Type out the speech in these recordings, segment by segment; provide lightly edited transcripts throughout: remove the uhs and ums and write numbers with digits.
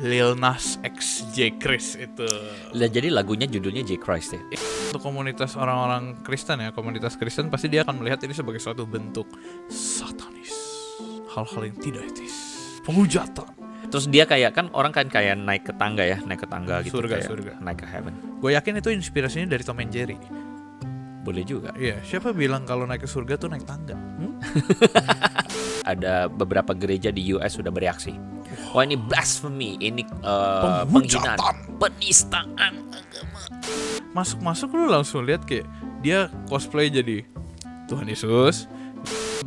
Lil Nas X J Chris itu. Lah jadi lagunya judulnya J Christ ya. Untuk komunitas orang-orang Kristen ya, komunitas Kristen pasti dia akan melihat ini sebagai suatu bentuk satanis, hal-hal yang tidak etis, penghujatan. Terus dia kayak kan orang kan kayak naik ke tangga gitu, Surga, kayak surga. naik ke heaven. Gue yakin itu inspirasinya dari Tom and Jerry. Boleh juga. Iya, siapa bilang kalau naik ke surga tuh naik tangga? Ada beberapa gereja di US sudah bereaksi. Wah ini blasphemy, ini Penghujatan. penghinaan, penistaan agama. Masuk-masuk lu langsung lihat kayak dia cosplay jadi Tuhan Yesus.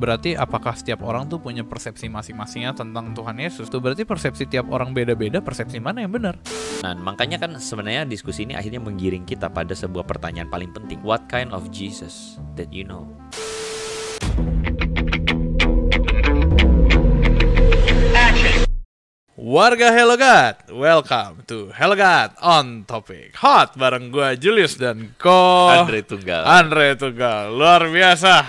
Berarti apakah setiap orang tuh punya persepsi masing-masingnya tentang Tuhan Yesus? Tuh berarti persepsi tiap orang beda-beda, persepsi mana yang benar? Nah, makanya kan sebenarnya diskusi ini akhirnya menggiring kita pada sebuah pertanyaan paling penting. What kind of Jesus that you know? Warga Hello God, welcome to Hello God on Topic Hot bareng gue Julius dan Andre Tunggal. Luar biasa.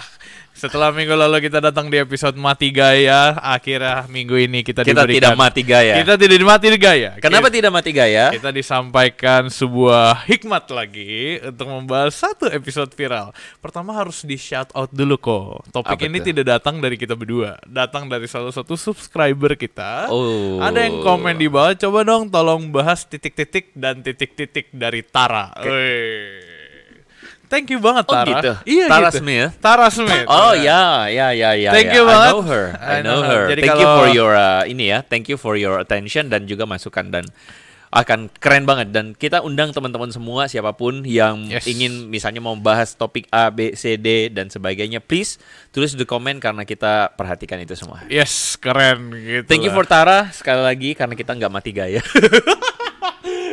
Setelah minggu lalu kita datang di episode Mati Gaya, akhirnya minggu ini kita diberikan. tidak mati gaya. Kita tidak mati gaya. Kenapa tidak mati gaya? Kita disampaikan sebuah hikmat lagi untuk membahas satu episode viral. Pertama harus di shout out dulu kok. Topik Apa ini tuh? tidak datang dari kita berdua, datang dari salah satu subscriber kita. Oh. Ada yang komen di bawah, coba dong tolong bahas titik-titik dan titik-titik dari Tara. Wih. Thank you banget Oh, Tara. gitu? Iya Tara gitu. Smith? Tara Smith. Oh ya. Thank you banget. I know I know her. her. Jadi Thank you kalau- for your thank you for your attention dan juga masukan dan akan keren banget dan kita undang teman-teman semua siapapun yang Yes. ingin misalnya mau bahas topik A, B, C, D dan sebagainya, please tulis di komen karena kita perhatikan itu semua. Yes, keren gitu. Thank you for Tara sekali lagi karena kita nggak mati gaya.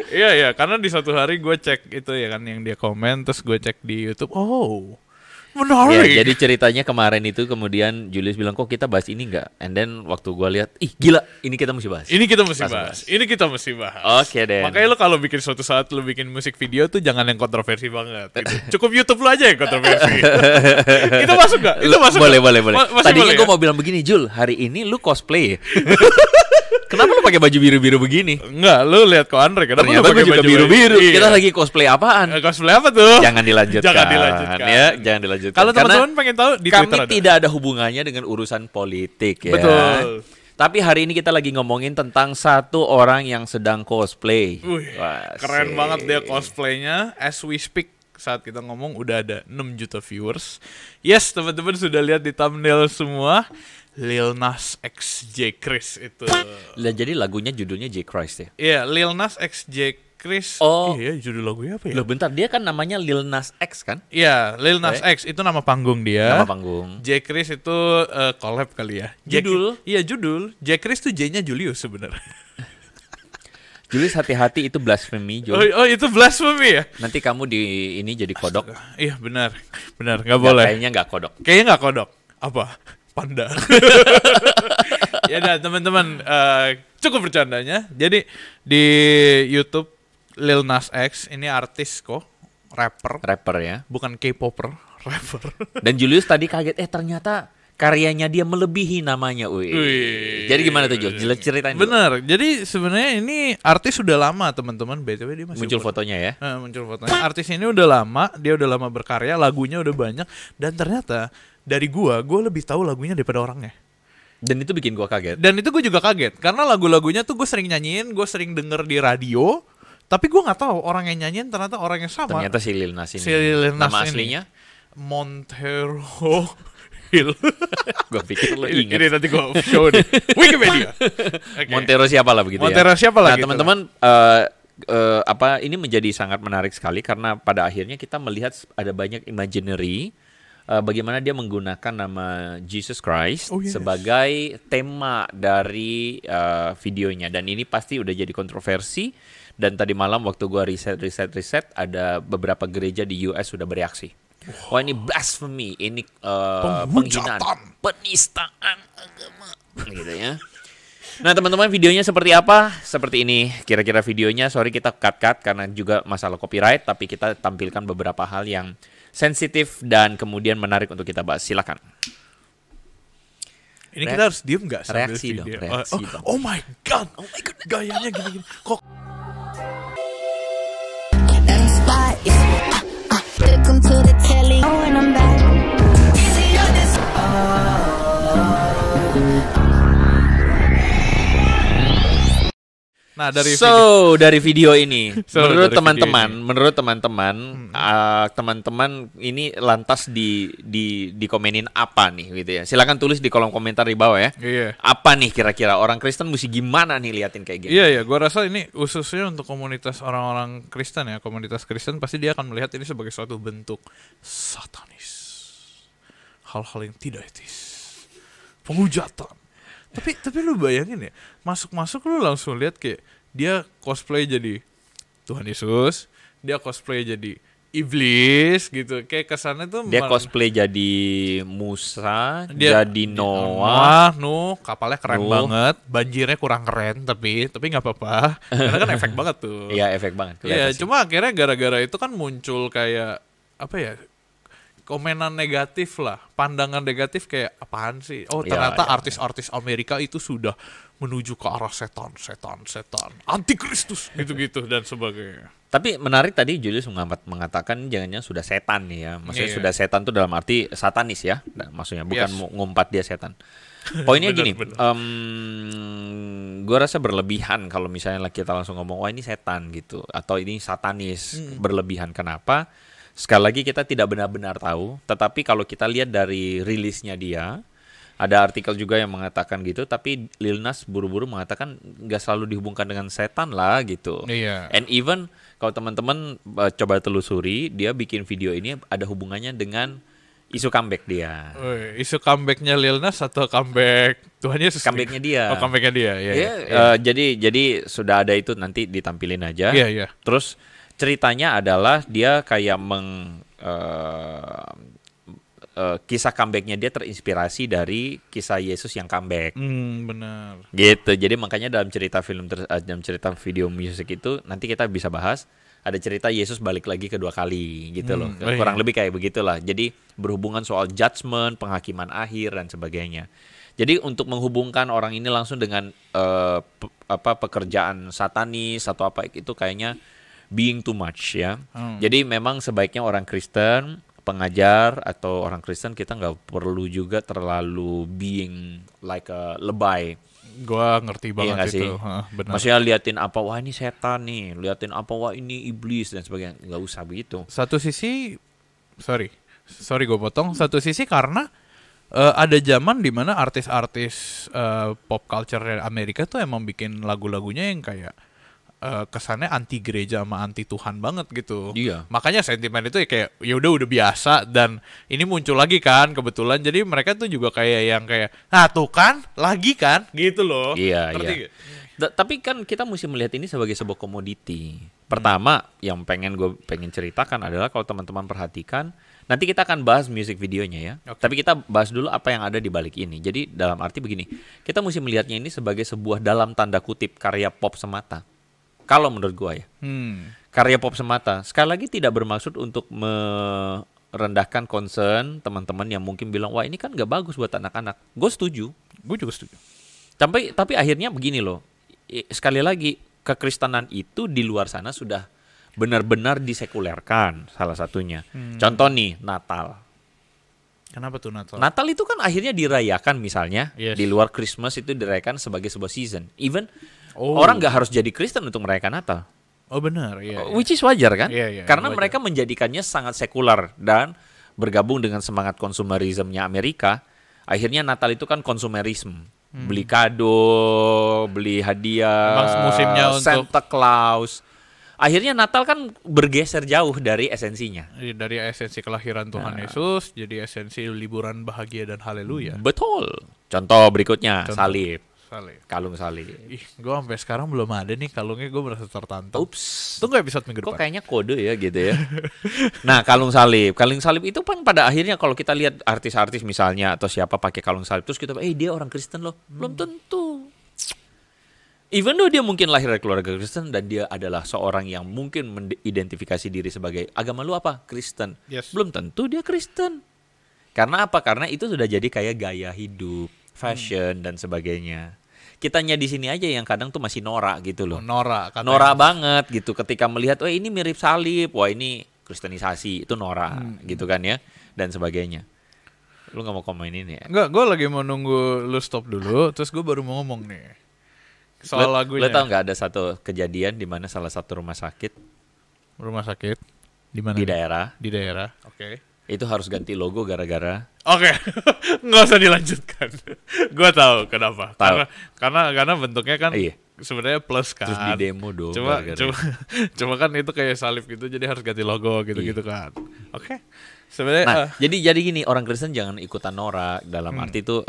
Iya, karena di suatu hari gue cek itu ya kan yang dia komen, terus gue cek di YouTube. Oh, menarik. Ya, jadi ceritanya kemarin itu kemudian Julius bilang kok kita bahas ini nggak? And then waktu gue lihat, ih gila, ini kita mesti bahas. Ini kita mesti Langsung bahas. Ini kita mesti bahas. Oke deh. Makanya lo kalau bikin suatu saat lo bikin musik video tuh jangan yang kontroversi banget. Gitu. Cukup YouTube lo aja yang kontroversi. Itu masuk gak? Itu masuk Boleh. nggak? Masih Tadinya boleh gue ya? mau bilang begini, Jul, hari ini lu cosplay. Kenapa lu pakai baju biru-biru begini? Enggak, lo lihat kok Andre. Kenapa Ternyata lo pakai gue juga baju biru-biru. Iya. Kita lagi cosplay apaan? Cosplay apa tuh? Jangan dilanjutkan. Jangan dilanjutkan. Ya, jangan dilanjutkan. Kalau Karena teman-teman pengen tahu di kami Twitter ada. tidak ada hubungannya dengan urusan politik ya. Betul. Tapi hari ini kita lagi ngomongin tentang satu orang yang sedang cosplay. Wih, Wah, keren asik. banget dia cosplaynya. As we speak, saat kita ngomong udah ada 6 juta viewers. Yes, teman-teman sudah lihat di thumbnail semua. Lil Nas X J Chris itu. Lah, jadi lagunya judulnya J Christ ya? Iya, Lil Nas X J Chris. Oh. Iya, judul lagunya apa ya? Loh bentar, dia kan namanya Lil Nas X kan? Iya, Lil Nas X itu nama panggung dia. Nama panggung. J Chris itu collab kali ya. Judul? Iya, judul. J Chris tuh J-nya Julius sebenarnya. Julius, hati-hati itu blasphemy, Jul. Oh, itu blasphemy ya? Nanti kamu di ini jadi kodok. Iya, benar. Benar, nggak boleh. Kayaknya nggak kodok. Kayaknya nggak kodok. Apa? Panda. Ya udah teman-teman, cukup bercandanya. Jadi di YouTube Lil Nas X ini artis kok, rapper, Rapper ya. bukan K-popper, rapper. Dan Julius tadi kaget, ternyata karyanya dia melebihi namanya. Wih. Jadi gimana tuh, Jul? Jelas ceritain dulu. Bener. Jadi sebenarnya ini artis sudah lama teman-teman. BTW dia masih Muncul fotonya ya. Muncul fotonya. Artis ini udah lama, dia udah lama berkarya, lagunya udah banyak, dan ternyata dari gua lebih tahu lagunya daripada orangnya. Dan itu bikin gua kaget. Dan itu gue juga kaget karena lagu-lagunya tuh gue sering nyanyiin, gue sering denger di radio, tapi gue nggak tahu orang yang nyanyiin ternyata orang yang sama. Ternyata si Lil Nas ini. Si Lil Nas Nama ini. aslinya? Montero Hill. Gua pikir lu Ini ingat. nanti gue show di Wikipedia. Oke. Montero siapa lah begitu Montero ya. siapa lah Nah, gitu teman-teman ini menjadi sangat menarik sekali karena pada akhirnya kita melihat ada banyak imaginary bagaimana dia menggunakan nama Jesus Christ Oh, yes. sebagai tema dari videonya, dan ini pasti udah jadi kontroversi. Dan tadi malam waktu gua riset ada beberapa gereja di US sudah bereaksi. Wah ini blasphemy, ini penghinaan, penistaan agama, gitu ya. Nah teman-teman, videonya seperti apa? Seperti ini kira-kira videonya. Sorry kita cut karena juga masalah copyright, tapi kita tampilkan beberapa hal yang sensitif dan kemudian menarik untuk kita bahas. Silakan. Ini kita harus diem nggak sambil reaksi dong, video? reaksi dong. Oh my god, gayanya gini-gini. Kok Welcome to the telly. Oh, and I'm back. nah dari Dari video ini, menurut dari teman-teman, teman-teman ini lantas dikomenin apa nih gitu ya? Silakan tulis di kolom komentar di bawah ya. Iya. Apa nih kira-kira orang Kristen mesti gimana nih liatin kayak gini? Iya, gue rasa ini khususnya untuk komunitas orang-orang Kristen ya, komunitas Kristen pasti dia akan melihat ini sebagai suatu bentuk satanis, hal-hal yang tidak etis, penghujatan. Tapi lu bayangin ya, masuk lu langsung lihat kayak dia cosplay jadi Tuhan Yesus, dia cosplay jadi iblis gitu, kayak kesannya tuh Dia cosplay jadi Musa, jadi Noah. Nuh, kapalnya keren Nuh. banget, banjirnya kurang keren tapi nggak apa-apa, karena kan efek banget tuh. Iya, efek banget. Iya, kelihatan sih. cuma akhirnya gara-gara itu kan muncul kayak apa ya? Komenan negatif lah, pandangan negatif kayak apaan sih? Oh, Iya, ternyata iya. artis-artis Amerika itu sudah menuju ke arah setan, antikristus gitu-gitu dan sebagainya. Tapi menarik tadi Julius mengatakan jangannya sudah setan nih ya. Maksudnya Iya. sudah setan tuh dalam arti satanis ya. Nah, maksudnya bukan Yes. ngumpat dia setan. Poinnya Benar, gini, benar. gue rasa berlebihan kalau misalnya kita langsung ngomong wah ini setan gitu atau ini satanis. Berlebihan kenapa? Sekali lagi kita tidak benar-benar tahu, tetapi kalau kita lihat dari rilisnya dia, ada artikel juga yang mengatakan gitu, tapi Lil Nas buru-buru mengatakan nggak selalu dihubungkan dengan setan lah gitu. Iya. And even kalau teman-teman coba telusuri, dia bikin video ini ada hubungannya dengan isu comeback dia. Woi, isu comebacknya Lil Nas atau comeback Tuhan Yesus? Comebacknya dia. Oh, comebacknya dia. Iya. Iya, jadi sudah ada itu nanti ditampilin aja. Iya, iya. Terus ceritanya adalah dia kayak kisah comebacknya dia terinspirasi dari kisah Yesus yang comeback. Benar. Gitu. Jadi makanya dalam cerita dalam cerita video musik itu nanti kita bisa bahas ada cerita Yesus balik lagi kedua kali gitu loh. Oh iya. Kurang lebih kayak begitulah. Jadi berhubungan soal judgment, penghakiman akhir dan sebagainya. Jadi untuk menghubungkan orang ini langsung dengan pekerjaan satanis atau apa itu kayaknya being too much ya. Jadi memang sebaiknya orang Kristen, pengajar atau orang Kristen kita nggak perlu juga terlalu being like a lebay. Gua ngerti banget nggak itu. sih? Benar. Maksudnya liatin apa wah ini setan nih, liatin apa wah ini iblis dan sebagainya. Nggak usah begitu. Satu sisi, sorry gue potong. Satu sisi karena ada zaman dimana artis-artis pop culture Amerika tuh emang bikin lagu-lagunya yang kayak kesannya anti gereja sama anti Tuhan banget gitu. Iya. Makanya sentimen itu ya kayak ya udah biasa dan ini muncul lagi kan kebetulan. Jadi mereka tuh juga kayak yang kayak nah tuh kan lagi kan gitu loh. Iya, Ngerti iya. nggak? Tapi kan kita mesti melihat ini sebagai sebuah komoditi. Pertama, yang gue pengen ceritakan adalah kalau teman-teman perhatikan, nanti kita akan bahas music videonya ya. Oke. Tapi kita bahas dulu apa yang ada di balik ini. Jadi dalam arti begini, kita mesti melihatnya ini sebagai sebuah dalam tanda kutip karya pop semata. Kalau menurut gua ya, karya pop semata. Sekali lagi tidak bermaksud untuk merendahkan concern teman-teman yang mungkin bilang wah ini kan nggak bagus buat anak-anak. Gue setuju. Gue juga setuju. Tapi akhirnya begini loh. Sekali lagi kekristenan itu di luar sana sudah benar-benar disekulerkan salah satunya. Contoh nih Natal. Kenapa tuh Natal? Natal itu kan akhirnya dirayakan misalnya Yes. di luar Christmas itu dirayakan sebagai sebuah season. Even orang nggak harus jadi Kristen untuk merayakan Natal. Oh benar, iya. Which is wajar kan? Iya, iya, Karena wajar. mereka menjadikannya sangat sekular dan bergabung dengan semangat konsumerismenya Amerika. Akhirnya Natal itu kan konsumerisme. Beli kado, beli hadiah, Emang musimnya untuk- Santa Claus. Akhirnya Natal kan bergeser jauh dari esensinya. Dari esensi kelahiran Tuhan Yesus jadi esensi liburan bahagia dan haleluya. Betul. Contoh berikutnya, Contoh. salib. Salib. Kalung salib. Ih, gue sampai sekarang belum ada nih kalungnya, gue merasa tertantang. Ups. Tunggu episode minggu Kok depan. kayaknya kode ya gitu ya. Nah, kalung salib. Kalung salib itu kan pada akhirnya kalau kita lihat artis-artis misalnya atau siapa pakai kalung salib terus kita dia orang Kristen loh. Belum tentu. Even though dia mungkin lahir dari keluarga Kristen dan dia adalah seorang yang mungkin mengidentifikasi diri sebagai agama lu apa? Kristen. Yes. Belum tentu dia Kristen. Karena apa? Karena itu sudah jadi kayak gaya hidup, fashion dan sebagainya. Kitanya di sini aja yang kadang tuh masih norak gitu loh. Norak katanya. Norak banget gitu ketika melihat, oh ini mirip salib, wah ini kristenisasi, itu norak gitu kan ya, dan sebagainya. Lu nggak mau komen ini ya? Enggak, gue lagi mau nunggu lu stop dulu, terus gue baru mau ngomong nih soal lagunya. Lu tau nggak ada satu kejadian di mana salah satu rumah sakit di mana? di daerah Di daerah. Oke. itu harus ganti logo gara-gara Oke, nggak usah dilanjutkan. Gue tahu kenapa. Tahu. Karena bentuknya kan Iya. sebenarnya plus kan. terus di demo dong. Cuma, gara-gara. cuma kan itu kayak salib gitu, jadi harus ganti logo gitu-gitu kan. Oke. Sebenarnya Nah, jadi gini, orang Kristen jangan ikutan norak dalam arti itu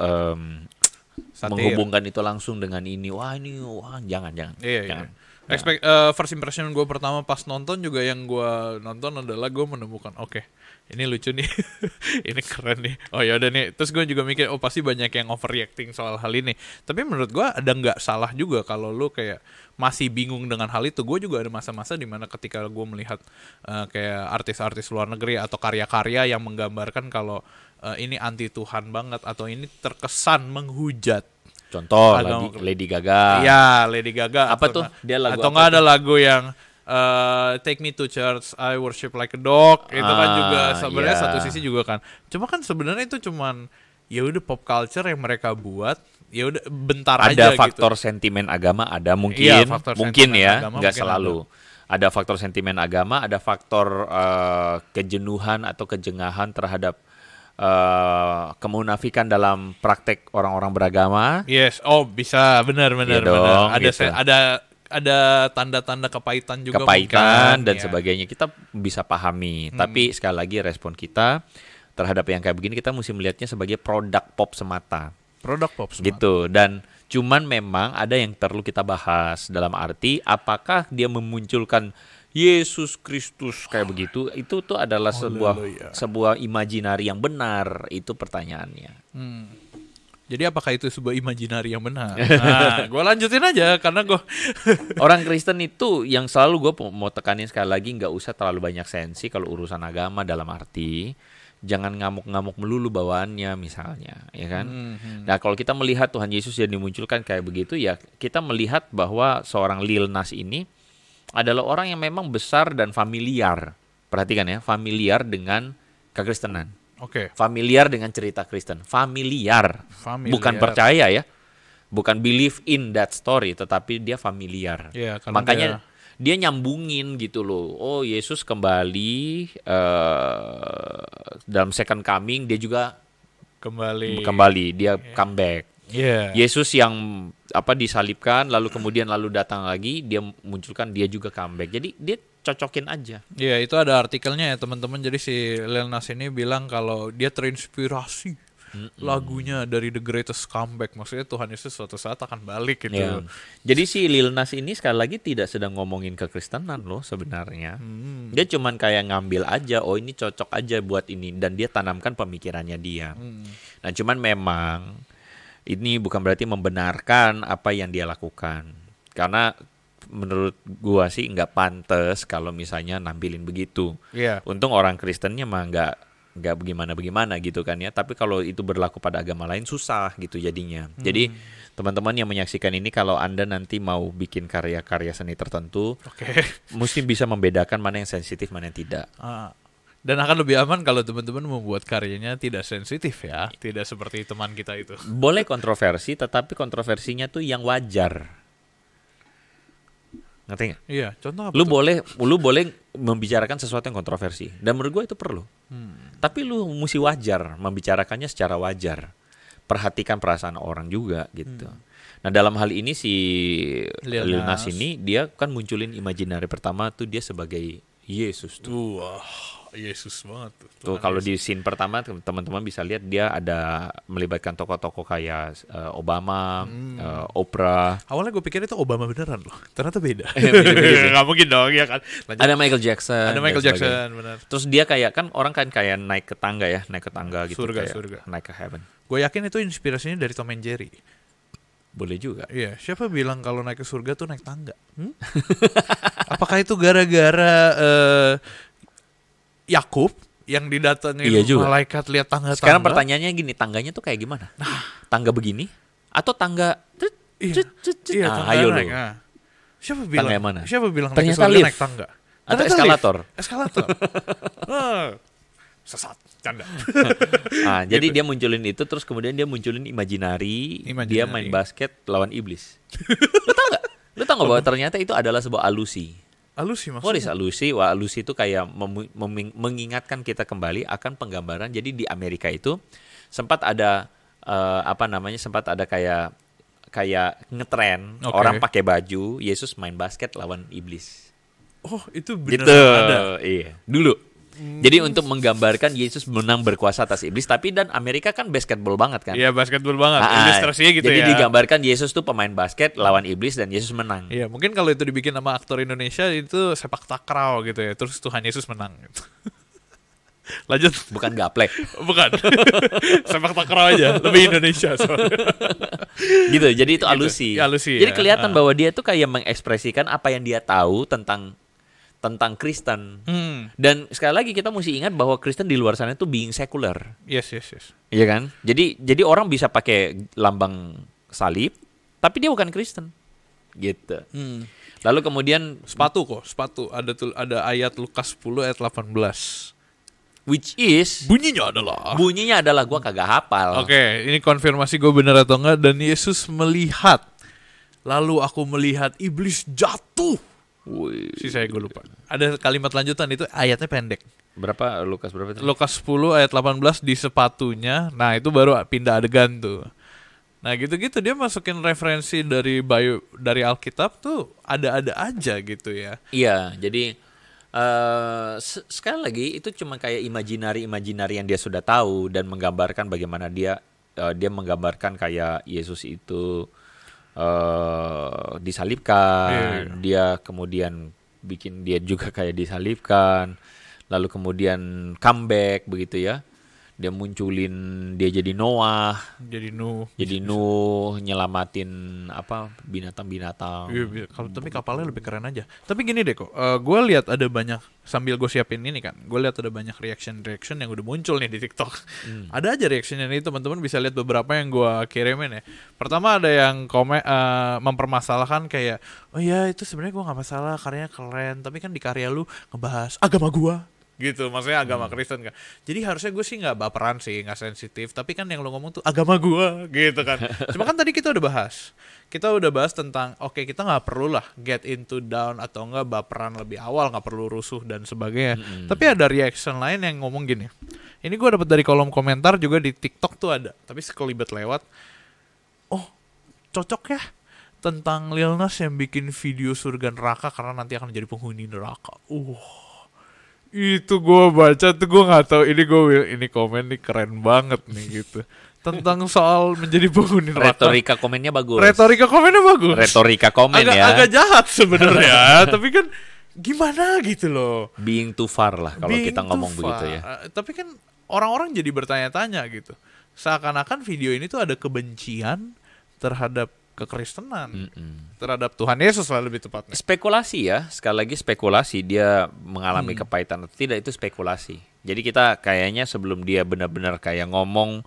satir. menghubungkan itu langsung dengan ini. Wah, jangan. Iya. Jangan. First impression gue pertama pas nonton juga yang gue nonton adalah gue menemukan oke, ini lucu nih, ini keren nih. Oh ya udah nih. Terus gue juga mikir pasti banyak yang overreacting soal hal ini. Tapi menurut gue ada nggak salah juga kalau lu kayak masih bingung dengan hal itu. Gue juga ada masa-masa dimana ketika gue melihat kayak artis-artis luar negeri atau karya-karya yang menggambarkan kalau ini anti Tuhan banget atau ini terkesan menghujat. Contoh Agama- Lady Gaga. Ya, Lady Gaga. Apa atau tuh? Dia lagu atau apa nggak tuh? ada lagu yang Take Me to Church, I Worship Like a Dog. Itu kan juga sebenarnya iya. satu sisi juga kan. Cuma kan sebenarnya itu cuman ya udah pop culture yang mereka buat. Ya udah bentar aja Ada faktor gitu. sentimen agama, ada mungkin, Iya, faktor mungkin sentimen ya, agama nggak mungkin selalu. Ada faktor sentimen agama, ada faktor kejenuhan atau kejengahan terhadap kemunafikan dalam praktek orang-orang beragama. Yes, bisa benar. Iya dong, Ada gitu. ada tanda-tanda kepahitan juga Kepahitan mungkin, dan ya. sebagainya kita bisa pahami. Tapi sekali lagi respon kita terhadap yang kayak begini kita mesti melihatnya sebagai produk pop semata. Produk pop semua. Gitu. Dan cuman memang ada yang perlu kita bahas dalam arti apakah dia memunculkan Yesus Kristus kayak begitu, itu tuh adalah sebuah imajinari yang benar, itu pertanyaannya. Jadi apakah itu sebuah imajinari yang benar? Nah, gue lanjutin aja karena gue Orang Kristen itu yang selalu gue mau tekanin sekali lagi, nggak usah terlalu banyak sensi kalau urusan agama, dalam arti jangan ngamuk-ngamuk melulu bawaannya misalnya, ya kan? Nah kalau kita melihat Tuhan Yesus yang dimunculkan kayak begitu, ya kita melihat bahwa seorang Lil Nas ini adalah orang yang memang besar dan familiar. Perhatikan ya, familiar dengan kekristenan. Oke. Familiar dengan cerita Kristen. Familiar. Bukan percaya ya. Bukan believe in that story, tetapi dia familiar. Iya, karena Makanya dia nyambungin gitu loh. Oh, Yesus kembali dalam second coming, dia juga kembali, dia comeback. Iya. Yesus yang disalibkan lalu kemudian datang lagi, dia munculkan, dia juga comeback. Jadi dia cocokin aja. Iya, itu ada artikelnya ya teman-teman. Jadi si Lil Nas ini bilang kalau dia terinspirasi lagunya dari The Greatest Comeback. Maksudnya Tuhan Yesus suatu saat akan balik gitu. Ya. Jadi si Lil Nas ini sekali lagi tidak sedang ngomongin kekristenan loh sebenarnya. Dia cuman kayak ngambil aja, oh ini cocok aja buat ini, dan dia tanamkan pemikirannya dia. Nah cuman memang ini bukan berarti membenarkan apa yang dia lakukan. Karena menurut gua sih nggak pantas kalau misalnya nampilin begitu. Iya. Untung orang Kristennya mah nggak bagaimana gitu kan ya. Tapi kalau itu berlaku pada agama lain susah gitu jadinya. Jadi teman-teman yang menyaksikan ini, kalau Anda nanti mau bikin karya-karya seni tertentu, mesti bisa membedakan mana yang sensitif, mana yang tidak. Dan akan lebih aman kalau teman-teman membuat karyanya tidak sensitif ya. Tidak seperti teman kita itu. Boleh kontroversi, tetapi kontroversinya tuh yang wajar. Ngerti nggak? Iya, contoh apa Lu tuh? boleh membicarakan sesuatu yang kontroversi, dan menurut gue itu perlu. Tapi lu mesti wajar, membicarakannya secara wajar. Perhatikan perasaan orang juga gitu. Nah dalam hal ini si Lil Nas ini, dia kan munculin imajinari pertama tuh dia sebagai Yesus tuh. Wah, Yesus banget tuh. Tuh kalau di scene pertama teman-teman bisa lihat dia ada melibatkan tokoh-tokoh kayak Obama, Oprah. Awalnya gue pikir itu Obama beneran loh. Ternyata beda. Beda-beda. Gak mungkin dong ya kan. Lanjut. Ada Michael Jackson. Ada Michael dan Jackson, sebagainya. benar. Terus dia kayak kan orang kan kayak naik ke tangga gitu, kayak Surga. naik ke heaven. Gue yakin itu inspirasinya dari Tom and Jerry. Boleh juga. Iya, siapa bilang kalau naik ke surga tuh naik tangga? Apakah itu gara-gara Yakub yang didatengin Iya juga. malaikat lihat tangga-tangga. Sekarang pertanyaannya gini, tangganya tuh kayak gimana? Tangga begini atau tangga? Iya, iya, Nah, tangga ayo naik. lu. Nah. Siapa bilang? Tangga yang mana? Siapa bilang Ternyata naik, lift. naik tangga? Atau Ternyata eskalator? lift. Eskalator. Sesat, canda. Nah, jadi dia munculin itu, terus kemudian dia munculin imajinari. Dia main basket lawan iblis. Lu tau nggak bahwa ternyata itu adalah sebuah alusi? Alusi What is maksudnya? alusi? Wah, alusi itu kayak mengingatkan kita kembali akan penggambaran. Jadi di Amerika itu sempat ada sempat ada kayak ngetren Oke. orang pakai baju Yesus main basket lawan iblis. Oh, itu benar Gitu. ada. Iya, dulu. Jadi untuk menggambarkan Yesus menang berkuasa atas iblis, tapi dan Amerika kan basketball banget kan? Iya, basketball banget. Ah, Ilustrasinya gitu jadi ya. digambarkan Yesus tuh pemain basket lawan iblis dan Yesus menang. Iya, mungkin kalau itu dibikin sama aktor Indonesia itu sepak takraw gitu ya. Terus Tuhan Yesus menang gitu. Lanjut. Bukan gaplek. Bukan. Sepak takraw aja, lebih Indonesia soalnya. Gitu. Jadi itu alusi. Iya, alusi, Jadi ya. kelihatan bahwa dia tuh kayak mengekspresikan apa yang dia tahu tentang Kristen. Dan sekali lagi kita mesti ingat bahwa Kristen di luar sana itu being sekuler. Yes. Iya kan? Jadi orang bisa pakai lambang salib, tapi dia bukan Kristen. Gitu. Lalu kemudian Sepatu. Ada ayat Lukas 10 ayat 18. which is Bunyinya adalah gua kagak hafal. Oke, ini konfirmasi gue benar atau enggak. Dan Yesus melihat, lalu aku melihat iblis jatuh. Wih. Sisanya gue lupa. Ada kalimat lanjutan, itu ayatnya pendek. Berapa Lukas berapa itu? Lukas 10 ayat 18 di sepatunya. Nah itu baru pindah adegan tuh. Nah gitu-gitu dia masukin referensi dari Alkitab tuh ada-ada aja gitu ya. Iya, jadi sekali lagi itu cuma kayak imajinari yang dia sudah tahu dan menggambarkan bagaimana dia menggambarkan kayak Yesus itu disalibkan, Iya. dia kemudian bikin dia juga kayak disalibkan, lalu kemudian comeback begitu ya. Dia munculin, dia jadi Noah, Jadi Nuh. nyelamatin binatang-binatang. Iya, tapi kapalnya lebih keren aja. Tapi gini deh kok, gue lihat ada banyak, sambil gue siapin ini kan, gue lihat ada banyak reaction yang udah muncul nih di TikTok. Ada aja reactionnya nih, teman-teman bisa lihat beberapa yang gue kirimin ya. Pertama ada yang mempermasalahkan kayak, oh ya itu sebenarnya gue nggak masalah, karyanya keren, tapi kan di karya lu ngebahas agama gue. Gitu, maksudnya agama Kristen kan. Jadi harusnya gue sih nggak baperan sih, nggak sensitif. Tapi kan yang lo ngomong tuh agama gue, gitu kan. Cuma kan tadi kita udah bahas tentang, oke, kita nggak perlu lah get into down atau nggak baperan lebih awal, nggak perlu rusuh dan sebagainya. Tapi ada reaction lain yang ngomong gini. Ini gue dapat dari kolom komentar juga di TikTok tuh ada, tapi sekelibet lewat. Oh, cocok ya tentang Lil Nas yang bikin video surga neraka karena nanti akan jadi penghuni neraka. Itu gue baca tuh gue nggak tahu ini komen nih keren banget nih gitu tentang soal menjadi penghuni neraka. Retorika komennya bagus. Retorika komen agak jahat sebenarnya tapi kan gimana gitu loh. Being too far lah kalau kita ngomong begitu ya. Tapi kan orang-orang jadi bertanya-tanya gitu. Seakan-akan video ini tuh ada kebencian terhadap kekristenan, terhadap Tuhan Yesus lah lebih tepatnya. Spekulasi ya, sekali lagi spekulasi, dia mengalami kepahitan atau tidak itu spekulasi. Jadi kita kayaknya sebelum dia benar-benar kayak ngomong,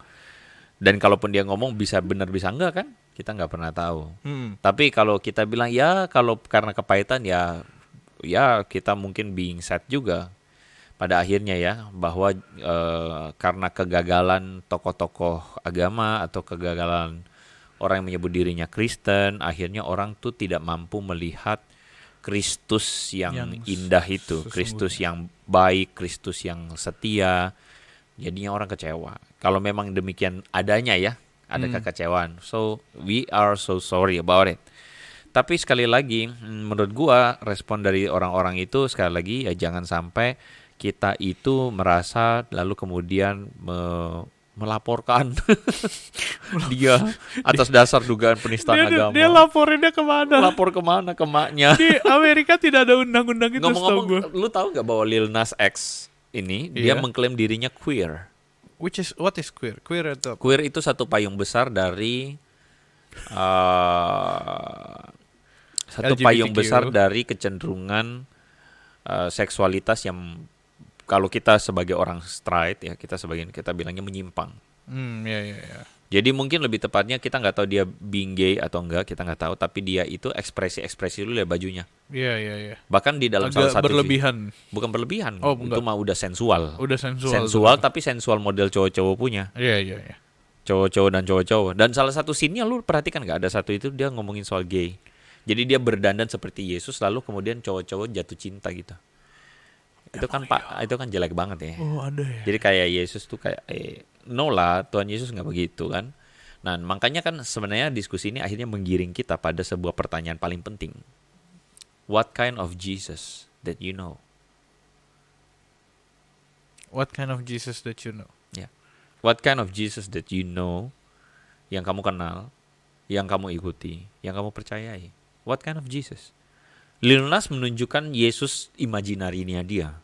dan kalaupun dia ngomong bisa benar bisa enggak kan, kita nggak pernah tahu. Tapi kalau kita bilang ya kalau karena kepahitan ya kita mungkin being sad juga pada akhirnya ya, bahwa karena kegagalan tokoh-tokoh agama atau kegagalan orang yang menyebut dirinya Kristen, akhirnya orang tuh tidak mampu melihat Kristus yang indah itu, Kristus yang baik, Kristus yang setia. Jadinya orang kecewa. Kalau memang demikian adanya ya, ada kekecewaan. So we are so sorry about it. Tapi sekali lagi, menurut gua respon dari orang-orang itu sekali lagi ya jangan sampai kita itu merasa lalu kemudian melaporkan dia atas dasar dugaan penistaan agama. Dia laporinnya kemana? Lapor kemana? Ke maknya. Di Amerika tidak ada undang-undang itu. Ngomong-ngomong, lu tahu nggak bahwa Lil Nas X ini dia mengklaim dirinya queer? What is queer? Queer itu satu payung besar dari satu LGBTQ. payung besar dari kecenderungan seksualitas yang kalau kita sebagai orang straight ya, kita bilangnya menyimpang. Ya. Jadi mungkin lebih tepatnya kita nggak tahu dia being gay atau enggak, kita nggak tahu, tapi dia itu ekspresi dulu ya bajunya. Iya. Bahkan di dalam Agak salah satu berlebihan. bukan berlebihan, Oh, itu enggak. mah udah sensual. Udah sensual. Sensual tapi sensual model cowok-cowok punya. Iya. Cowok-cowok dan cowok-cowok. Dan salah satu scene-nya lu perhatikan nggak, ada satu itu dia ngomongin soal gay. Jadi dia berdandan seperti Yesus lalu kemudian cowok-cowok jatuh cinta gitu. Itu kan itu kan jelek banget ya. Oh, ada ya. Jadi kayak Yesus tuh kayak no lah, Tuhan Yesus nggak begitu kan. Nah, makanya kan sebenarnya diskusi ini akhirnya menggiring kita pada sebuah pertanyaan paling penting. What kind of Jesus that you know? What kind of Jesus that you know? Ya. What kind of Jesus that you know, yang kamu kenal, yang kamu ikuti, yang kamu percayai? What kind of Jesus? Lil Nas menunjukkan Yesus imajinarinya dia.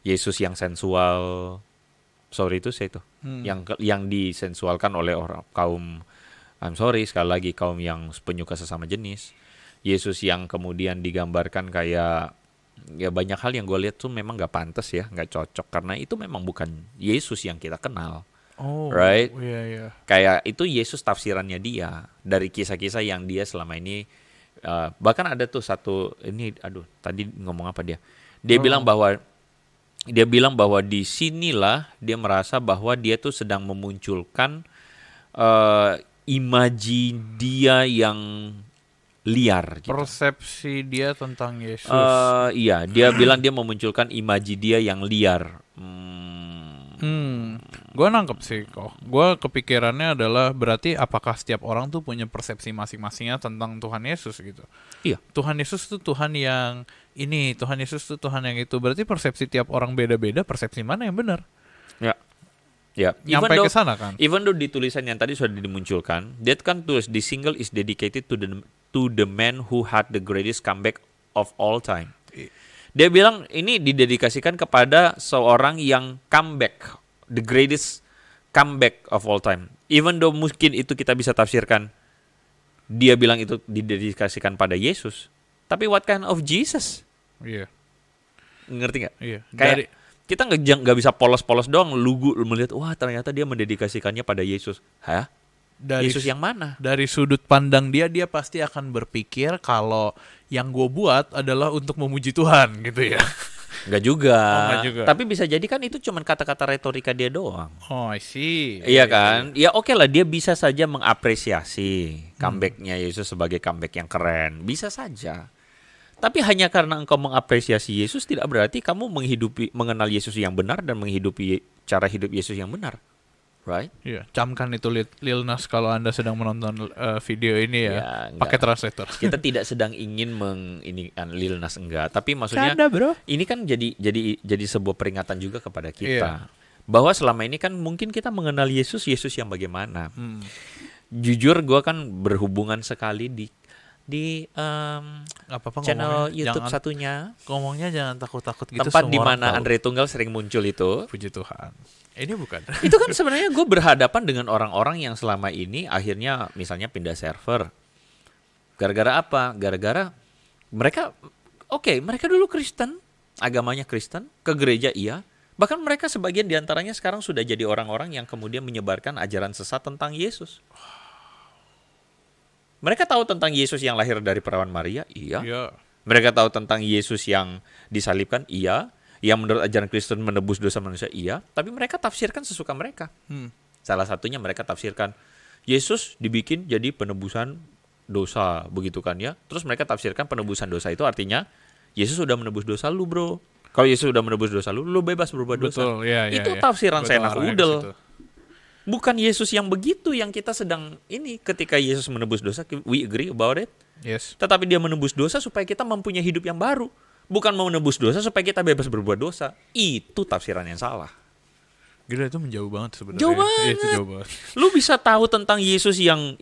Yesus yang sensual, sorry itu saya itu, yang disensualkan oleh orang kaum, I'm sorry sekali lagi, kaum yang penyuka sesama jenis. Yesus yang kemudian digambarkan kayak, ya banyak hal yang gue lihat tuh memang gak pantas ya, gak cocok, karena itu memang bukan Yesus yang kita kenal. Oh, right? Iya. Kayak itu Yesus tafsirannya dia dari kisah-kisah yang dia selama ini, bahkan ada tuh satu ini, tadi ngomong apa dia? Dia bilang bahwa di sinilah dia merasa bahwa dia tuh sedang memunculkan imaji dia yang liar. Gitu. Persepsi dia tentang Yesus. Iya, dia bilang dia memunculkan imaji dia yang liar. Gue nangkep sih kok. Gue kepikirannya adalah berarti apakah setiap orang tuh punya persepsi masing-masingnya tentang Tuhan Yesus gitu. Iya. Tuhan Yesus tuh Tuhan yang ini, Tuhan Yesus tuh Tuhan yang itu. Berarti persepsi tiap orang beda-beda, persepsi mana yang benar? Ya. Nyampe ke sana kan? Even though di tulisan yang tadi sudah dimunculkan, dia kan tulis the single is dedicated to the man who had the greatest comeback of all time. Dia bilang ini didedikasikan kepada seorang yang comeback, the greatest comeback of all time. Even though mungkin itu kita bisa tafsirkan, dia bilang itu didedikasikan pada Yesus. Tapi what kind of Jesus? Iya. Ngerti nggak? Iya. Kayak kita nggak bisa polos-polos doang lugu melihat, wah ternyata dia mendedikasikannya pada Yesus. Hah? Yesus yang mana? Dari sudut pandang dia pasti akan berpikir kalau yang gue buat adalah untuk memuji Tuhan gitu ya. Enggak juga. Enggak juga. Tapi bisa jadi kan itu cuma kata-kata retorika dia doang. Oh, I see. Iya kan? Ya oke lah, dia bisa saja mengapresiasi comeback-nya Yesus sebagai comeback yang keren. Bisa saja. Tapi hanya karena engkau mengapresiasi Yesus tidak berarti kamu mengenal Yesus yang benar dan menghidupi cara hidup Yesus yang benar. Right? Iya, camkan itu Lil Nas kalau Anda sedang menonton video ini ya, pakai translator. Kita tidak sedang ingin menginikan Lil Nas enggak, tapi maksudnya Canda, bro. Ini kan jadi sebuah peringatan juga kepada kita. Bahwa selama ini kan mungkin kita mengenal Yesus yang bagaimana. Jujur gue kan berhubungan sekali di channel YouTube satunya. Ngomongnya jangan takut-takut gitu. Tempat di mana Andre Tunggal sering muncul itu. Puji Tuhan. Ini bukan. Itu kan sebenarnya gue berhadapan dengan orang-orang yang selama ini akhirnya misalnya pindah server. Gara-gara apa? Gara-gara mereka mereka dulu Kristen, agamanya Kristen, ke gereja iya. Bahkan mereka sebagian diantaranya sekarang sudah jadi orang-orang yang kemudian menyebarkan ajaran sesat tentang Yesus. Mereka tahu tentang Yesus yang lahir dari perawan Maria, iya. Mereka tahu tentang Yesus yang disalibkan, iya. Yang menurut ajaran Kristen menebus dosa manusia, iya. Tapi mereka tafsirkan sesuka mereka. Salah satunya mereka tafsirkan Yesus dibikin jadi penebusan dosa, begitu kan ya. Terus mereka tafsirkan penebusan dosa itu artinya Yesus sudah menebus dosa lu, bro. Kalau Yesus sudah menebus dosa lu bebas berbuat dosa. Betul, ya, itu ya. tafsiran Betul, seenak udel. Bukan Yesus yang begitu yang kita sedang ini. Ketika Yesus menebus dosa, we agree about it. Yes. Tetapi dia menebus dosa supaya kita mempunyai hidup yang baru. Bukan mau menebus dosa supaya kita bebas berbuat dosa. Itu tafsiran yang salah. Gila, itu menjauh banget sebenarnya. Jauh banget. Ya, itu jauh banget. Lu bisa tahu tentang Yesus yang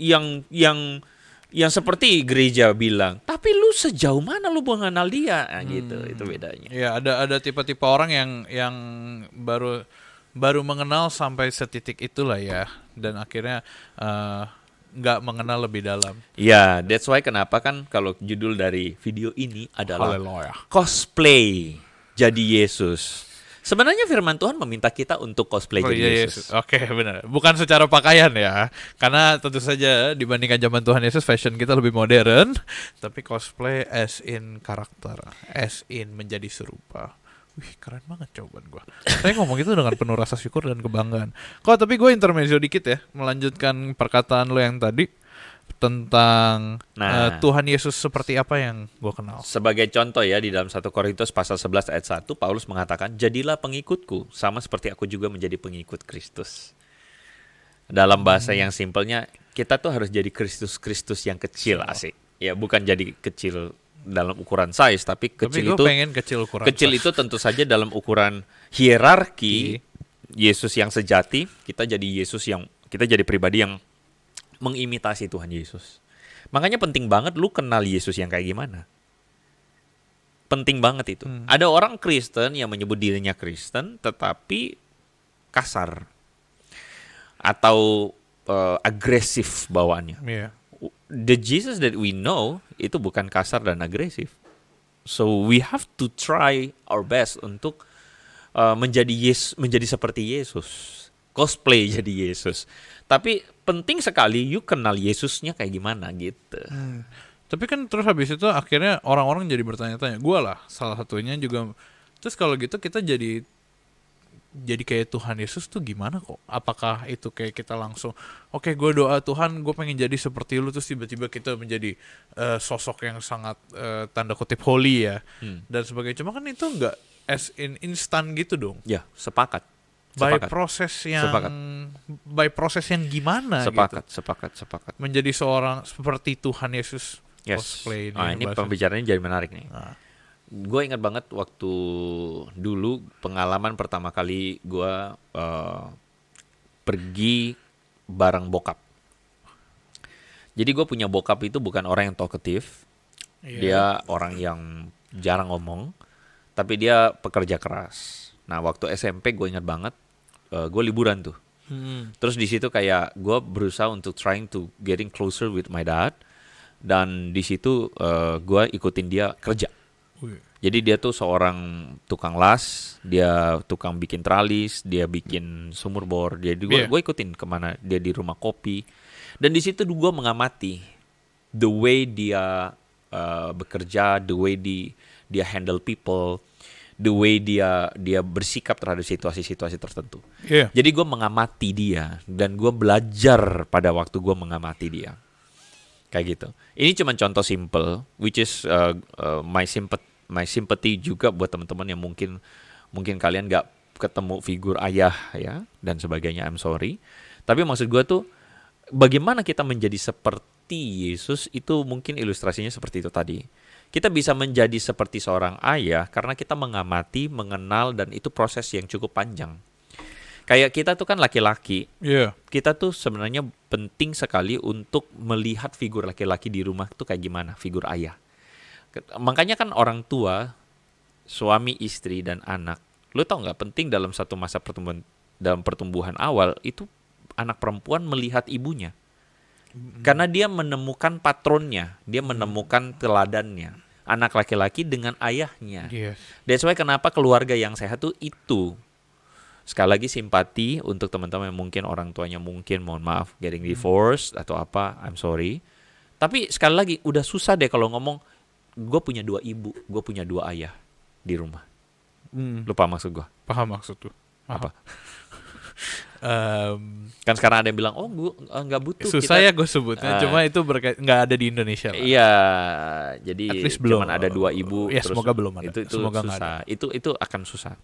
seperti gereja bilang, tapi lu sejauh mana lu mengenal dia? Nah, gitu, itu bedanya. Ya, ada tipe-tipe orang yang baru mengenal sampai setitik itulah ya, dan akhirnya nggak mengenal lebih dalam. Ya, that's why kenapa kan kalau judul dari video ini adalah Haleluya. cosplay jadi Yesus. Sebenarnya firman Tuhan meminta kita untuk cosplay Oh, jadi iya, Yesus. Oke, benar. Bukan secara pakaian ya. Karena tentu saja dibandingkan zaman Tuhan Yesus, fashion kita lebih modern. Tapi cosplay as in karakter, as in menjadi serupa. Wih, keren banget jawaban gue. Saya ngomong itu dengan penuh rasa syukur dan kebanggaan. Kok tapi gue intermezzo dikit ya, melanjutkan perkataan lo yang tadi tentang Tuhan Yesus seperti apa yang gue kenal. Sebagai contoh ya, di dalam 1 Korintus pasal 11 ayat 1, Paulus mengatakan, jadilah pengikutku, sama seperti aku juga menjadi pengikut Kristus. Dalam bahasa yang simpelnya, kita tuh harus jadi Kristus yang kecil, asik. Ya, bukan jadi kecil dalam ukuran size, tapi kecil itu pengen kecil ukuran kecil size. itu tentu saja dalam ukuran hierarki. Yesus yang sejati, kita jadi pribadi yang mengimitasi Tuhan Yesus. Makanya penting banget lu kenal Yesus yang kayak gimana. Penting banget itu. Ada orang Kristen yang menyebut dirinya Kristen tetapi kasar atau agresif bawaannya. Yeah. The Jesus that we know itu bukan kasar dan agresif. So we have to try our best untuk menjadi seperti Yesus. Cosplay jadi Yesus. Tapi penting sekali you kenal Yesusnya kayak gimana gitu. Tapi kan terus habis itu akhirnya orang-orang jadi bertanya-tanya. Gue lah salah satunya juga. Terus kalau gitu kita jadi kayak Tuhan Yesus tuh gimana kok? Apakah itu kayak kita langsung oke, gue doa Tuhan gue pengen jadi seperti lu, terus tiba-tiba kita menjadi sosok yang sangat tanda kutip holy ya dan sebagainya. Cuma kan itu nggak as in instan gitu dong. Ya, sepakat. By proses yang gimana Sepakat. menjadi seorang seperti Tuhan Yesus. Cosplay ini pembicaraannya jadi menarik nih. Gue ingat banget waktu dulu pengalaman pertama kali gue pergi bareng bokap. Jadi gue punya bokap itu bukan orang yang talkative. Dia orang yang jarang ngomong, tapi dia pekerja keras. Nah, waktu SMP gue ingat banget, gue liburan tuh. Terus di situ kayak gue berusaha untuk trying to getting closer with my dad. Dan di situ gue ikutin dia kerja. Jadi dia tuh seorang tukang las, dia tukang bikin tralis, dia bikin sumur bor. Gue ikutin kemana dia di rumah kopi. Dan di situ gue mengamati the way dia bekerja, the way dia handle people, the way dia bersikap terhadap situasi-situasi tertentu. Jadi gue mengamati dia dan gue belajar pada waktu gue mengamati dia. Kayak gitu. Ini cuma contoh simple, which is my sympathy juga buat teman-teman yang mungkin kalian nggak ketemu figur ayah ya dan sebagainya. I'm sorry. Tapi maksud gue tuh bagaimana kita menjadi seperti Yesus itu mungkin ilustrasinya seperti itu tadi. Kita bisa menjadi seperti seorang ayah karena kita mengamati, mengenal, dan itu proses yang cukup panjang. Kayak kita tuh kan laki-laki, kita tuh sebenarnya penting sekali untuk melihat figur laki-laki di rumah tuh kayak gimana, figur ayah. Makanya kan orang tua, suami, istri, dan anak, lu tau gak penting dalam satu masa pertumbuhan awal, itu anak perempuan melihat ibunya. Karena dia menemukan patronnya, dia menemukan teladannya. Anak laki-laki dengan ayahnya. That's why kenapa keluarga yang sehat tuh itu. Sekali lagi simpati untuk teman-teman yang mungkin orang tuanya mungkin, mohon maaf, getting divorced atau apa, I'm sorry. Tapi sekali lagi, udah susah deh kalau ngomong, gue punya 2 ibu, gue punya 2 ayah di rumah. Lu paham maksud gue? Paham maksud tuh. Apa? Kan sekarang ada yang bilang, oh gue nggak butuh. Susah kita, ya gue sebutnya, cuma itu nggak ada di Indonesia lah. Iya, jadi cuma ada 2 ibu. Ya, terus semoga belum ada. Itu semoga susah. Itu akan susah.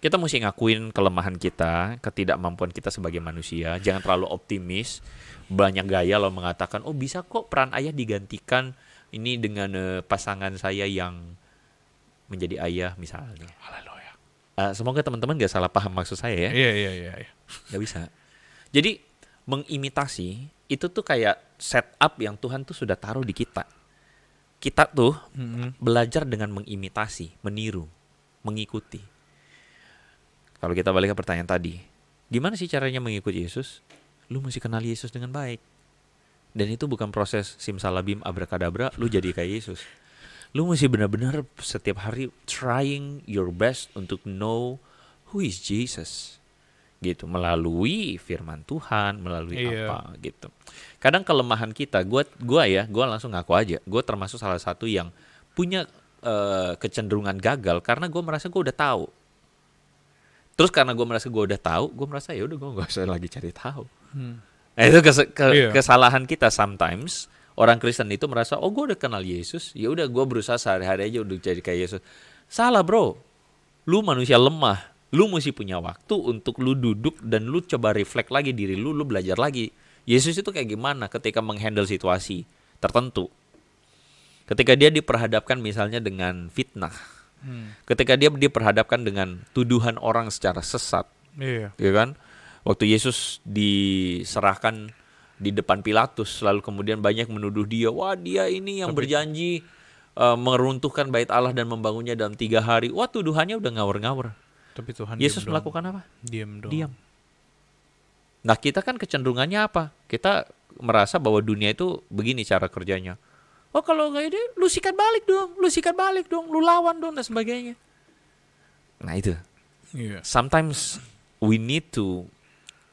Kita mesti ngakuin kelemahan kita, ketidakmampuan kita sebagai manusia. Jangan terlalu optimis, banyak gaya lo mengatakan, oh bisa kok peran ayah digantikan ini dengan pasangan saya yang menjadi ayah misalnya. Haleluya. Semoga teman-teman gak salah paham maksud saya ya. Iya. Gak bisa. Jadi mengimitasi itu tuh kayak setup yang Tuhan tuh sudah taruh di kita. Kita tuh belajar dengan mengimitasi, meniru, mengikuti. Kalau kita balik ke pertanyaan tadi, gimana sih caranya mengikuti Yesus? Lu mesti kenal Yesus dengan baik. Dan itu bukan proses simsalabim abrakadabra, lu jadi kayak Yesus. Lu mesti benar-benar setiap hari trying your best untuk know who is Jesus? Gitu, melalui firman Tuhan, melalui Iya. apa gitu. Kadang kelemahan kita, gue langsung ngaku aja, gue termasuk salah satu yang punya kecenderungan gagal karena gue merasa gue udah tahu. Terus karena gue merasa gue udah tahu, gue merasa ya udah gue nggak usah lagi cari tahu. Nah, itu Iya. kesalahan kita sometimes. Orang Kristen itu merasa, oh gue udah kenal Yesus, ya udah gue berusaha sehari-hari aja udah jadi kayak Yesus. Salah bro, lu manusia lemah, lu mesti punya waktu untuk lu duduk dan lu coba reflect lagi diri lu belajar lagi. Yesus itu kayak gimana ketika menghandle situasi tertentu. Ketika dia diperhadapkan misalnya dengan fitnah, ketika dia diperhadapkan dengan tuduhan orang secara sesat, Iya. ya kan? Waktu Yesus diserahkan di depan Pilatus, lalu kemudian banyak menuduh dia, wah dia ini yang berjanji meruntuhkan bait Allah dan membangunnya dalam 3 hari. Wah tuduhannya udah ngawur-ngawur. Tapi Tuhan Yesus diem dong. melakukan apa? Diam dong. Diam. Nah kita kan kecenderungannya apa? Kita merasa bahwa dunia itu begini cara kerjanya. Oh kalau nggak ini, lu sikat balik dong, lu lawan dong dan sebagainya. Nah itu. Iya. Sometimes we need to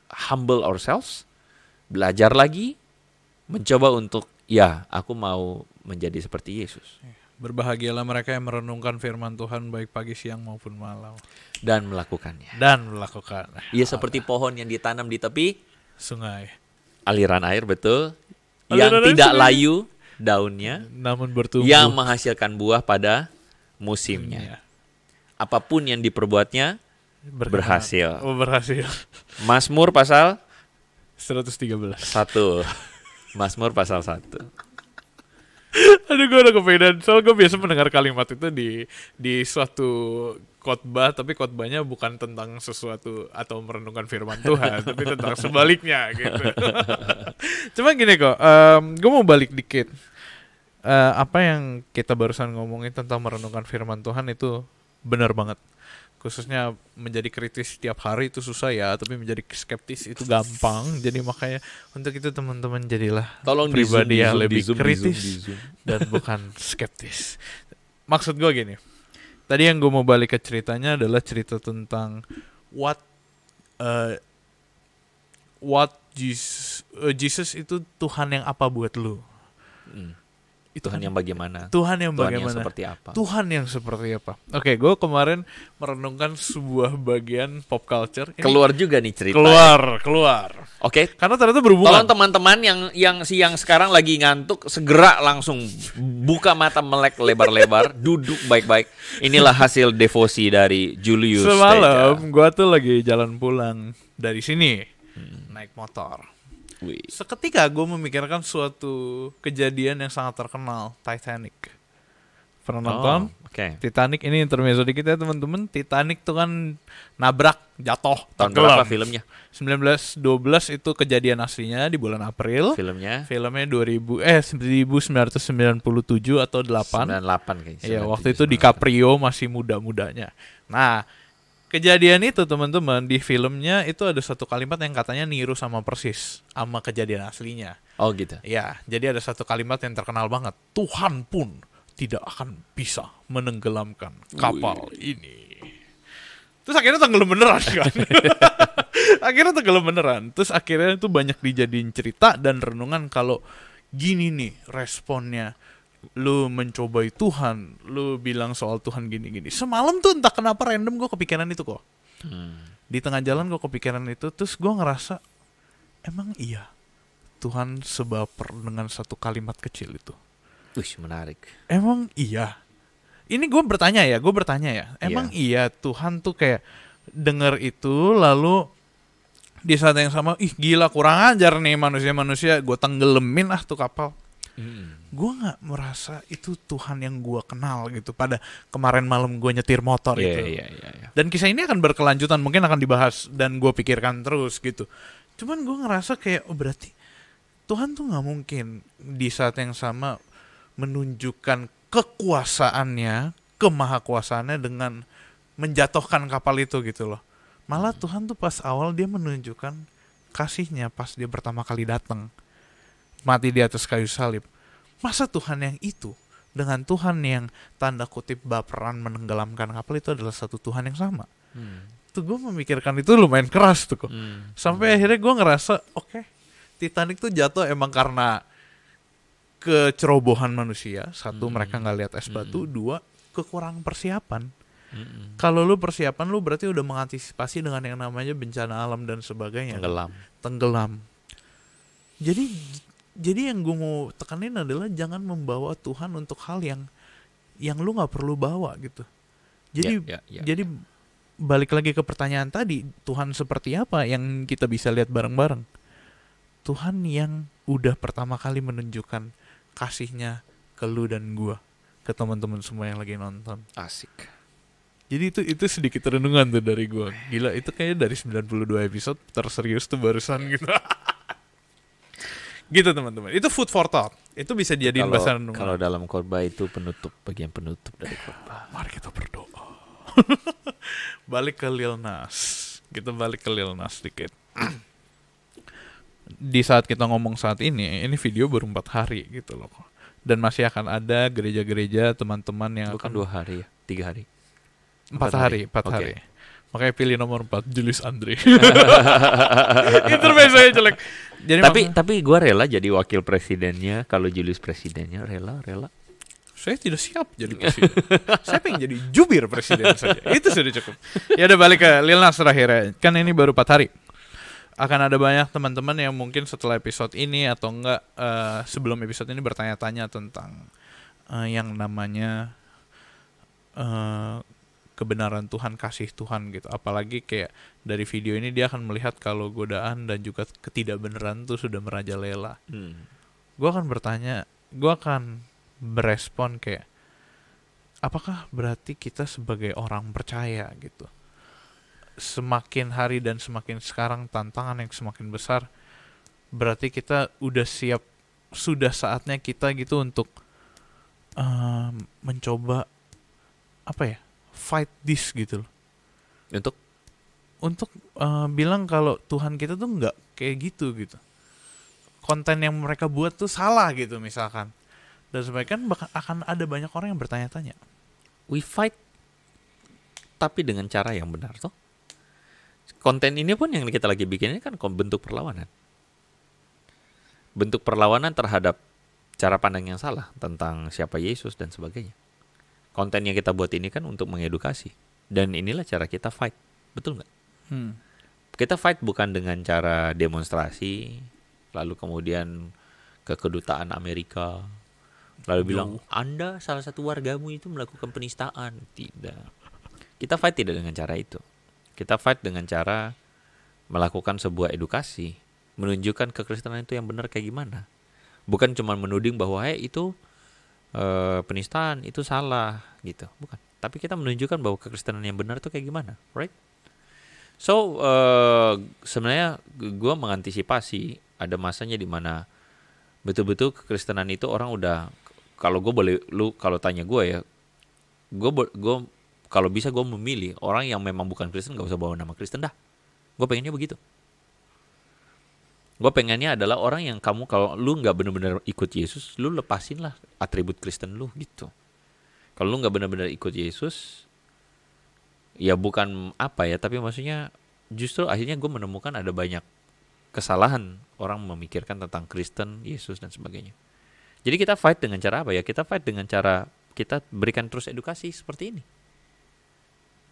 humble ourselves, belajar lagi, mencoba untuk ya aku mau menjadi seperti Yesus Berbahagialah mereka yang merenungkan firman Tuhan baik pagi, siang maupun malam dan melakukannya. dan melakukan Ia seperti pohon yang ditanam di tepi sungai, aliran air, betul, Aliran yang air tidak sungai. layu daunnya, namun bertumbuh. yang menghasilkan buah pada musimnya. Iya. Apapun yang diperbuatnya Berkenan. berhasil. Oh, berhasil. Mazmur pasal 113. 1. Mazmur pasal 1. Aduh, gue udah kepedean. Soalnya gue biasa mendengar kalimat itu di suatu khotbah, tapi khotbahnya bukan tentang sesuatu atau merenungkan firman Tuhan, tapi tentang sebaliknya gitu. Cuma gini kok, gue mau balik dikit. Apa yang kita barusan ngomongin tentang merenungkan firman Tuhan itu benar banget. Khususnya menjadi kritis setiap hari itu susah ya, tapi menjadi skeptis itu gampang. Jadi makanya untuk itu teman-teman jadilah Tolong pribadi yang di-zoom, lebih di-zoom, kritis di-zoom. dan bukan skeptis. Maksud gue gini, tadi yang gue mau balik ke ceritanya adalah cerita tentang what Jesus itu Tuhan yang apa buat lu? Itu Tuhan kan yang bagaimana? Tuhan yang Tuhan yang bagaimana? seperti apa? Tuhan yang seperti apa? Oke, gue kemarin merenungkan sebuah bagian pop culture. Ini Keluar juga nih cerita. keluar. Oke. Karena ternyata Tolong berhubungan. teman-teman yang siang sekarang lagi ngantuk, segera langsung buka mata melek lebar-lebar, duduk baik-baik. Inilah hasil devosi dari Julius Semalam Teja. gue tuh lagi jalan pulang dari sini naik motor. Wih. Seketika gue memikirkan suatu kejadian yang sangat terkenal, Titanic. Pernah nonton? Oke. Titanic, ini intermezzo dikit ya teman-teman. Titanic tuh kan nabrak, jatuh, Tahun tenggelam. berapa filmnya? 1912 itu kejadian aslinya di bulan April. Filmnya Filmnya 1997 atau 8. 98 kayaknya. Iya, 97, waktu itu DiCaprio masih muda-mudanya. Nah, kejadian itu teman-teman di filmnya itu ada satu kalimat yang katanya niru sama persis sama kejadian aslinya. Oh gitu. Ya, jadi ada satu kalimat yang terkenal banget. Tuhan pun tidak akan bisa menenggelamkan kapal ini. Terus akhirnya tenggelam beneran kan? Akhirnya tenggelam beneran. Terus akhirnya itu banyak dijadiin cerita dan renungan kalau gini nih responnya. Lu mencobai Tuhan, lu bilang soal Tuhan gini-gini. Semalam tuh entah kenapa random gue kepikiran itu kok. Di tengah jalan gue kepikiran itu, terus gue ngerasa emang iya Tuhan sebaper dengan satu kalimat kecil itu. Wih, menarik. Emang iya. Ini gue bertanya ya. Emang iya Tuhan tuh kayak denger itu lalu di saat yang sama, ih gila kurang ajar nih manusia-manusia, gue tenggelemin tuh kapal. Gue nggak merasa itu Tuhan yang gue kenal gitu pada kemarin malam gue nyetir motor itu. Iya. Dan kisah ini akan berkelanjutan, mungkin akan dibahas dan gue pikirkan terus gitu. Cuman gue ngerasa kayak berarti Tuhan tuh nggak mungkin di saat yang sama menunjukkan kekuasaannya, kemahakuasaannya dengan menjatuhkan kapal itu gitu loh. Malah Tuhan tuh pas awal dia menunjukkan kasihnya pas dia pertama kali datang mati di atas kayu salib. Masa Tuhan yang itu dengan Tuhan yang tanda kutip baperan menenggelamkan kapal itu adalah satu Tuhan yang sama? tuh gue memikirkan itu lumayan keras tuh kok. Sampai akhirnya gue ngerasa oke, Titanic tuh jatuh emang karena kecerobohan manusia. Satu, mereka nggak lihat es batu. Dua, kekurangan persiapan. Kalau lu persiapan, lu berarti udah mengantisipasi dengan yang namanya bencana alam dan sebagainya. Tenggelam. Jadi yang gue mau tekanin adalah jangan membawa Tuhan untuk hal yang lu nggak perlu bawa gitu. Jadi balik lagi ke pertanyaan tadi, Tuhan seperti apa yang kita bisa lihat bareng-bareng? Tuhan yang udah pertama kali menunjukkan kasihnya ke lu dan gua, ke teman-teman semua yang lagi nonton. Asik. Jadi itu sedikit renungan tuh dari gua. Gila, itu kayaknya dari 92 episode terserius tuh barusan gitu. Gitu teman-teman. Itu food for thought. Itu bisa dijadiin bahasan renungan. Kalau dalam khotbah itu bagian penutup dari khotbah. Mari kita berdoa. Balik ke Lil Nas. Kita balik ke Lil Nas dikit. Di saat kita ngomong saat ini video baru 4 hari gitu loh. Dan masih akan ada gereja-gereja teman-teman yang bukan akan 2 hari ya, 3 hari. 4 hari. Makanya pilih nomor 4, Julius Andre. Intermezzonya jelek. Jadi tapi gue rela jadi wakil presidennya kalau Julius presidennya, rela. Saya tidak siap jadi presiden. Saya pengen jadi jubir presiden saja. Itu sudah cukup. Ya udah, balik ke Lil Nas terakhir. Kan ini baru 4 hari. Akan ada banyak teman-teman yang mungkin setelah episode ini atau enggak sebelum episode ini bertanya-tanya tentang yang namanya kebenaran Tuhan, kasih Tuhan gitu. Apalagi kayak dari video ini dia akan melihat kalau godaan dan juga ketidakbenaran itu sudah merajalela. Gue akan berespon kayak, apakah berarti kita sebagai orang percaya gitu, semakin hari dan semakin sekarang tantangan yang semakin besar, berarti kita sudah saatnya kita gitu untuk mencoba fight this gitu loh. Untuk bilang kalau Tuhan kita tuh nggak kayak gitu. Konten yang mereka buat tuh salah gitu misalkan. Dan sebenarnya kan akan ada banyak orang yang bertanya-tanya. We fight, tapi dengan cara yang benar toh. Konten ini pun yang kita lagi bikin ini kan bentuk perlawanan. Bentuk perlawanan terhadap cara pandang yang salah tentang siapa Yesus dan sebagainya. Konten yang kita buat ini kan untuk mengedukasi. Dan inilah cara kita fight. Betul nggak? Kita fight bukan dengan cara demonstrasi, lalu kemudian ke kedutaan Amerika, lalu bilang, Anda salah satu wargamu itu melakukan penistaan. Tidak. Kita fight tidak dengan cara itu. Kita fight dengan cara melakukan sebuah edukasi, menunjukkan kekristenan itu yang benar kayak gimana. Bukan cuma menuding bahwa itu penistaan, itu salah gitu. Bukan. Tapi kita menunjukkan bahwa kekristenan yang benar itu kayak gimana. Right? So, sebenarnya gue mengantisipasi ada masanya di mana betul-betul kekristenan itu orang udah, kalau gue boleh, kalau tanya gue ya, gue kalau bisa gue memilih orang yang memang bukan Kristen, gak usah bawa nama Kristen dah. Gue pengennya begitu. Gue pengennya adalah orang yang kamu, kalau lu nggak benar-benar ikut Yesus, lu lepasin lah atribut Kristen lu gitu. Kalau lu nggak benar-benar ikut Yesus, ya bukan tapi maksudnya justru akhirnya gue menemukan ada banyak kesalahan orang memikirkan tentang Kristen, Yesus dan sebagainya. Jadi kita fight dengan cara apa ya? Kita fight dengan cara kita berikan terus edukasi seperti ini.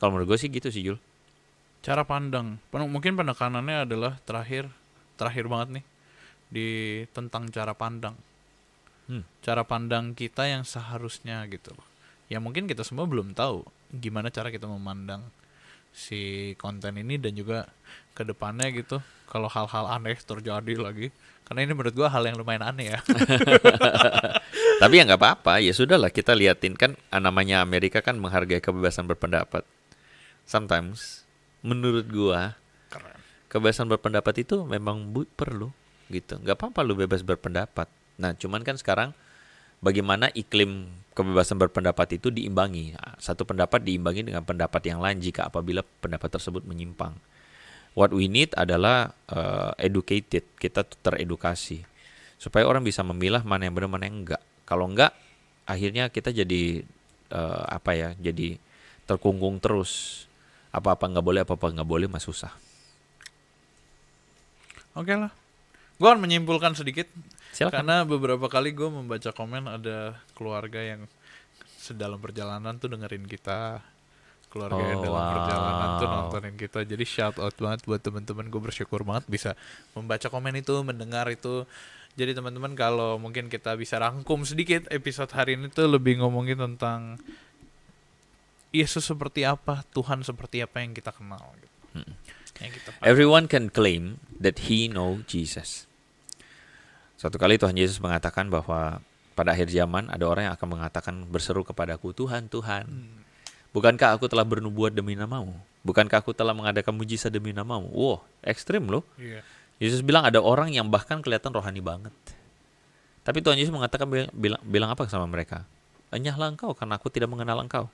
Kalau menurut gue sih gitu sih, Jul. Cara pandang. Mungkin penekanannya adalah terakhir banget nih di tentang cara pandang. Cara pandang kita yang seharusnya gitu. Ya mungkin kita semua belum tahu gimana cara kita memandang si konten ini dan juga ke depannya gitu. Kalau hal-hal aneh terjadi lagi, karena ini menurut gua hal yang lumayan aneh ya. Tapi ya nggak apa-apa, ya sudahlah kita liatin kan, namanya Amerika kan menghargai kebebasan berpendapat. Sometimes menurut gua kebebasan berpendapat itu memang perlu gitu. Nggak apa-apa lu bebas berpendapat. Nah, cuman kan sekarang bagaimana iklim kebebasan berpendapat itu diimbangi. Satu pendapat diimbangi dengan pendapat yang lain jika apabila pendapat tersebut menyimpang. What we need adalah educated, kita teredukasi supaya orang bisa memilah mana yang benar mana yang enggak. Kalau enggak, akhirnya kita jadi jadi terkungkung terus Apa-apa nggak boleh, apa-apa nggak boleh, mah susah. Oke lah. Gue akan menyimpulkan sedikit. Silakan. Karena beberapa kali gue membaca komen ada keluarga yang sedalam perjalanan tuh dengerin kita. Keluarga yang dalam perjalanan tuh nontonin kita. Jadi shout out banget buat teman-teman. Gue bersyukur banget bisa membaca komen itu, mendengar itu. Jadi teman-teman, kalau mungkin kita bisa rangkum sedikit episode hari ini tuh lebih ngomongin tentang Yesus seperti apa, Tuhan seperti apa yang kita kenal gitu. Yang kita paham. Everyone can claim that he know Jesus. Suatu kali Tuhan Yesus mengatakan bahwa pada akhir zaman ada orang yang akan mengatakan, berseru kepadaku, Tuhan, Tuhan, bukankah aku telah bernubuat demi namamu? Bukankah aku telah mengadakan mujizat demi namamu? Wow, ekstrim loh. Iya. Yesus bilang ada orang yang bahkan kelihatan rohani banget. Tapi Tuhan Yesus mengatakan, bilang apa sama mereka? Enyahlah engkau karena aku tidak mengenal engkau.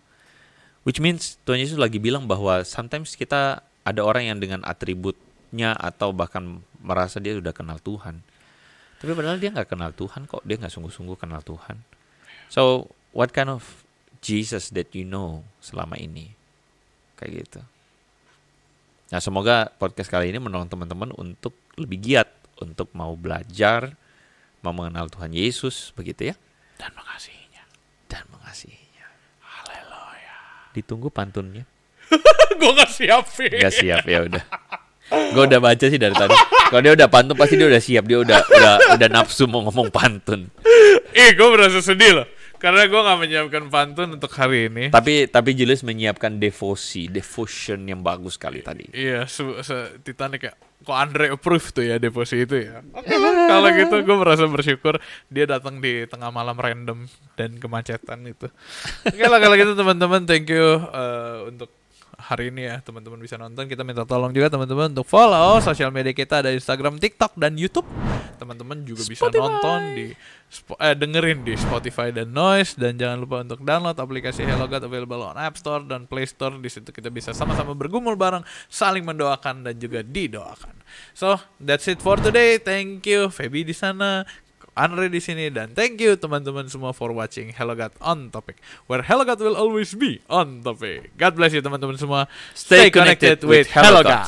Which means Tuhan Yesus lagi bilang bahwa sometimes kita ada orang yang dengan atributnya atau bahkan merasa dia sudah kenal Tuhan. Tapi padahal dia nggak kenal Tuhan kok. Dia nggak sungguh-sungguh kenal Tuhan. So, what kind of Jesus that you know selama ini? Kayak gitu. Nah, semoga podcast kali ini menolong teman-teman untuk lebih giat, untuk mau belajar, mau mengenal Tuhan Yesus, begitu ya. Dan mengasihinya. Dan mengasihinya. Haleluya. Ditunggu pantunnya. Gue gak siap, Fi. Gak siap, ya udah. Gue udah baca sih dari tadi. Kalau dia udah pantun pasti dia udah siap. Dia udah nafsu mau ngomong pantun. Gue merasa sedih loh. Karena gue gak menyiapkan pantun untuk hari ini. Tapi Julius menyiapkan devotion yang bagus sekali tadi. Iya, Titanic ya. Kok Andre approve tuh ya devosi itu ya. Oke lah, kalau gitu gue merasa bersyukur dia datang di tengah malam random dan kemacetan itu. Oke lah, kalau gitu teman-teman, thank you untuk hari ini ya. Teman-teman bisa nonton. Kita minta tolong juga teman-teman untuk follow sosial media kita, ada Instagram, TikTok, dan YouTube. Teman-teman juga bisa nonton di dengerin di Spotify dan Noise, dan jangan lupa untuk download aplikasi Hello God, available on App Store dan Play Store. Di situ kita bisa sama-sama bergumul bareng, saling mendoakan dan juga didoakan. So, that's it for today. Thank you Feby di sana, Andre di sini, dan thank you teman-teman semua for watching Hello God on Topic, where Hello God will always be on topic. God bless you teman-teman semua. Stay connected with Hello God.